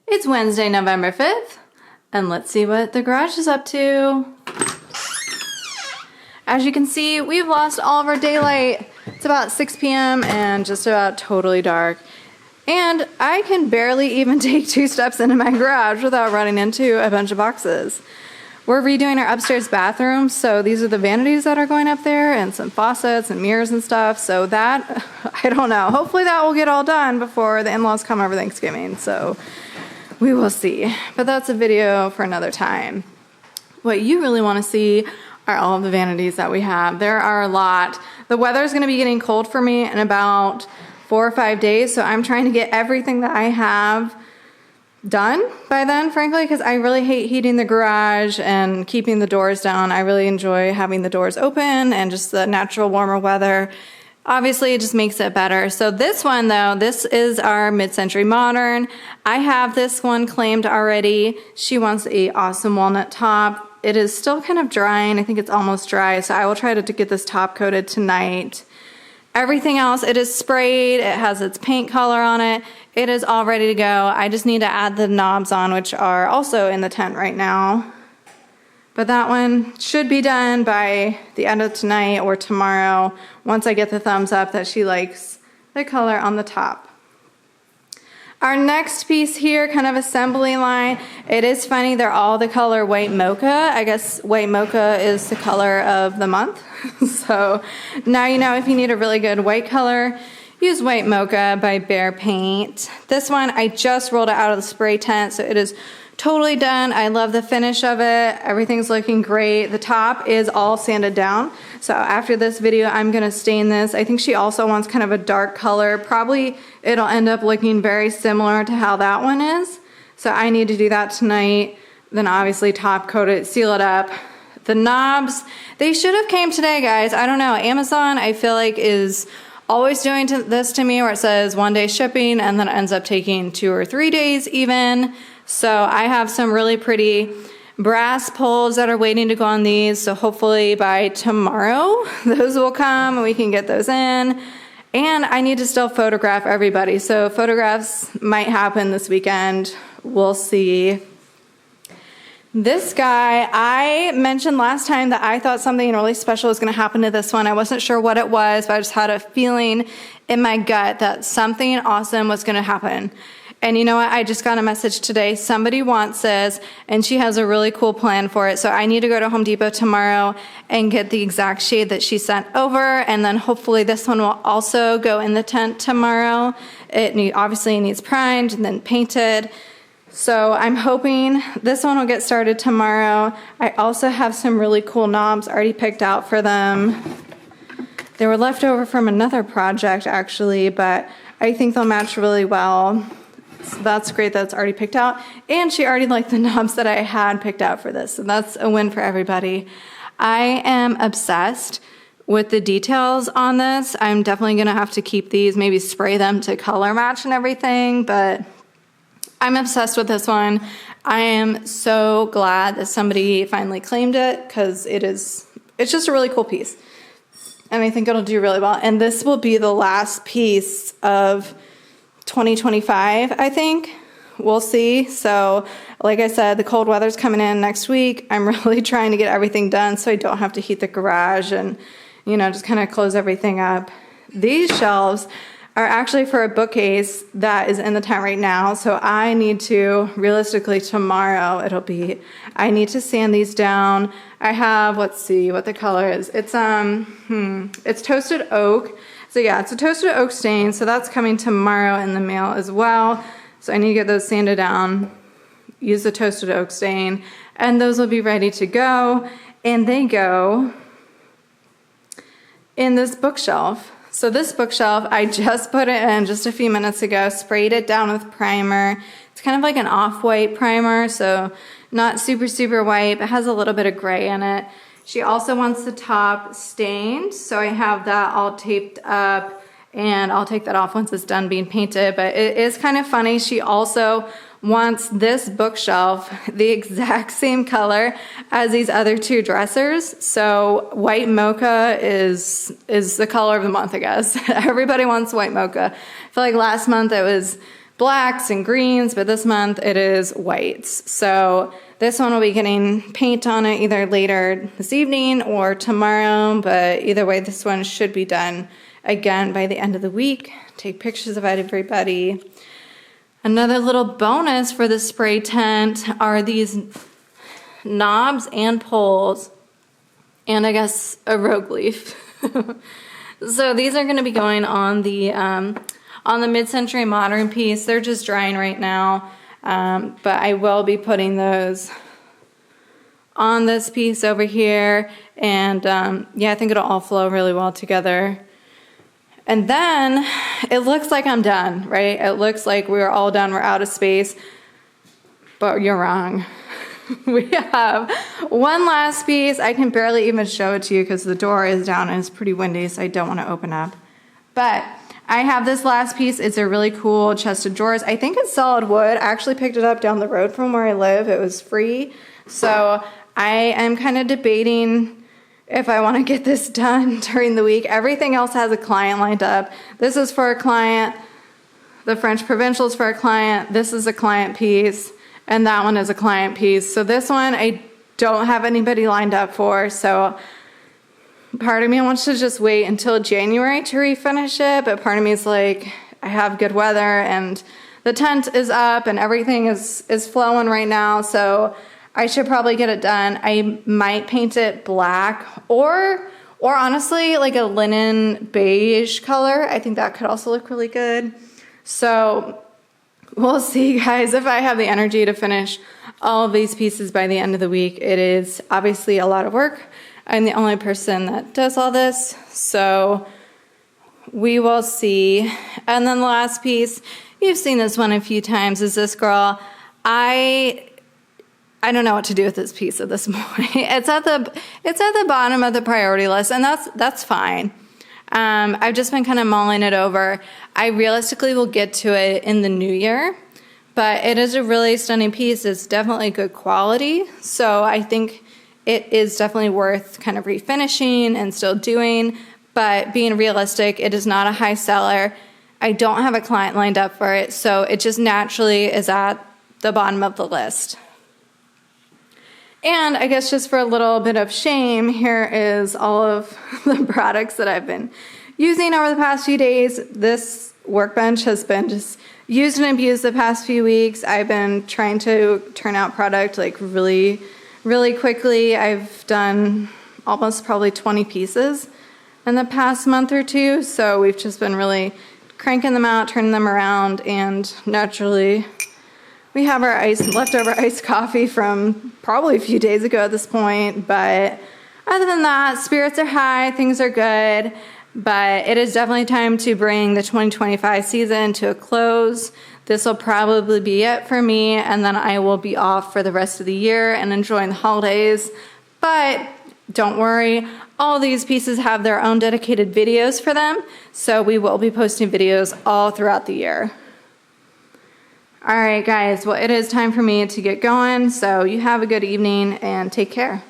It's Wednesday, November 5th, and let's see what the garage is up to. As you can see, we've lost all of our daylight. It's about 6 p.m. and just about totally dark. And I can barely even take 2 steps into my garage without running into a bunch of boxes. We're redoing our upstairs bathroom, so these are the vanities that are going up there and some faucets and mirrors and stuff. So that, I don't know. Hopefully that will get all done before the in-laws come over Thanksgiving. So we will see. But that's a video for another time. What you really want to see are all of the vanities that we have. There are a lot. The weather is going to be getting cold for me in about 4 or 5 days, so I'm trying to get everything that I have done by then, frankly, because I really hate heating the garage and keeping the doors down. I really enjoy having the doors open and just the natural warmer weather. Obviously, it just makes it better. So this one, though, this is our mid-century modern. I have this one claimed already. She wants a awesome walnut top. It is still kind of drying. I think it's almost dry, so I will try to get this top coated tonight. Everything else, it is sprayed. It has its paint color on it. It is all ready to go. I just need to add the knobs on, which are also in the tent right now. But that one should be done by the end of tonight or tomorrow once I get the thumbs up that she likes the color on the top. Our next piece here, kind of assembly line, it is funny, they're all the color white mocha. I guess white mocha is the color of the month. So now you know if you need a really good white color, use white mocha by Bear Paint. This one, I just rolled it out of the spray tent, so it is totally done. I love the finish of it. Everything's looking great. The top is all sanded down. So after this video, I'm gonna stain this. I think she also wants kind of a dark color. Probably it'll end up looking very similar to how that one is. So I need to do that tonight. Then obviously top coat it, seal it up. The knobs, they should have came today, guys. I don't know. Amazon, I feel like, is always doing this to me where it says 1 day shipping and then it ends up taking 2 or 3 days even. So I have some really pretty brass poles that are waiting to go on these. So hopefully by tomorrow, those will come and we can get those in. And I need to still photograph everybody. So photographs might happen this weekend. We'll see. This guy, I mentioned last time that I thought something really special was going to happen to this one. I wasn't sure what it was, but I just had a feeling in my gut that something awesome was going to happen. And you know what? I just got a message today. Somebody wants this, and she has a really cool plan for it. So I need to go to Home Depot tomorrow and get the exact shade that she sent over. And then hopefully this one will also go in the tent tomorrow. It obviously needs primed and then painted. So I'm hoping this one will get started tomorrow. I also have some really cool knobs already picked out for them. They were left over from another project actually, but I think they'll match really well. So that's great that it's already picked out. And she already liked the knobs that I had picked out for this. So that's a win for everybody. I am obsessed with the details on this. I'm definitely going to have to keep these, maybe spray them to color match and everything. But I'm obsessed with this one. I am so glad that somebody finally claimed it because it's just a really cool piece. And I think it'll do really well. And this will be the last piece of 2025, I think. We'll see. So like I said, the cold weather's coming in next week. I'm really trying to get everything done so I don't have to heat the garage and, you know, just kind of close everything up. These shelves are actually for a bookcase that is in the tent right now. So I need to, realistically tomorrow I need to sand these down. I have, let's see what the color is. It's toasted oak. So yeah, it's a toasted oak stain, so that's coming tomorrow in the mail as well. So I need to get those sanded down, use the toasted oak stain, and those will be ready to go. And they go in this bookshelf. So this bookshelf, I just put it in just a few minutes ago, sprayed it down with primer. It's kind of like an off-white primer, so not super, super white, but has a little bit of gray in it. She also wants the top stained, so I have that all taped up, and I'll take that off once it's done being painted, but it is kind of funny. She also wants this bookshelf the exact same color as these other 2 dressers, so white mocha is the color of the month, I guess. Everybody wants white mocha. I feel like last month it was blacks and greens, but this month it is whites. So this one will be getting paint on it either later this evening or tomorrow, but either way, this one should be done again by the end of the week. Take pictures of it, everybody. Another little bonus for the spray tent are these knobs and poles, and I guess a rogue leaf. So these are going to be going on the mid-century modern piece. They're just drying right now, but I will be putting those on this piece over here, and yeah, I think it'll all flow really well together. And then it looks like I'm done, right? It looks like we're all done, we're out of space, but you're wrong. We have one last piece. I can barely even show it to you because the door is down and it's pretty windy, so I don't want to open up. But I have this last piece. It's a really cool chest of drawers. I think it's solid wood. I actually picked it up down the road from where I live. It was free. So I am kind of debating if I want to get this done during the week. Everything else has a client lined up. This is for a client. The French Provincial is for a client. This is a client piece. And that one is a client piece. So this one I don't have anybody lined up for. So part of me wants to just wait until January to refinish it. But part of me is like, I have good weather and the tent is up and everything is flowing right now. So I should probably get it done. I might paint it black or honestly like a linen beige color. I think that could also look really good. So we'll see, guys, if I have the energy to finish all of these pieces by the end of the week. It is obviously a lot of work. I'm the only person that does all this, so we will see. And then the last piece, you've seen this one a few times, is this girl. I don't know what to do with this piece at this point. It's at the bottom of the priority list, and that's fine. I've just been kind of mulling it over. I realistically will get to it in the new year, but it is a really stunning piece. It's definitely good quality, so I think it is definitely worth kind of refinishing and still doing, but being realistic, it is not a high seller. I don't have a client lined up for it, so it just naturally is at the bottom of the list. And I guess just for a little bit of shame, here is all of the products that I've been using over the past few days. This workbench has been just used and abused the past few weeks. I've been trying to turn out product like really, really quickly. I've done almost probably 20 pieces in the past month or two. So we've just been really cranking them out, turning them around, and naturally we have our leftover iced coffee from probably a few days ago at this point, but other than that, spirits are high, things are good, but it is definitely time to bring the 2025 season to a close. This will probably be it for me, and then I will be off for the rest of the year and enjoying the holidays, but don't worry, all these pieces have their own dedicated videos for them, so we will be posting videos all throughout the year. All right, guys, well, it is time for me to get going, so you have a good evening and take care.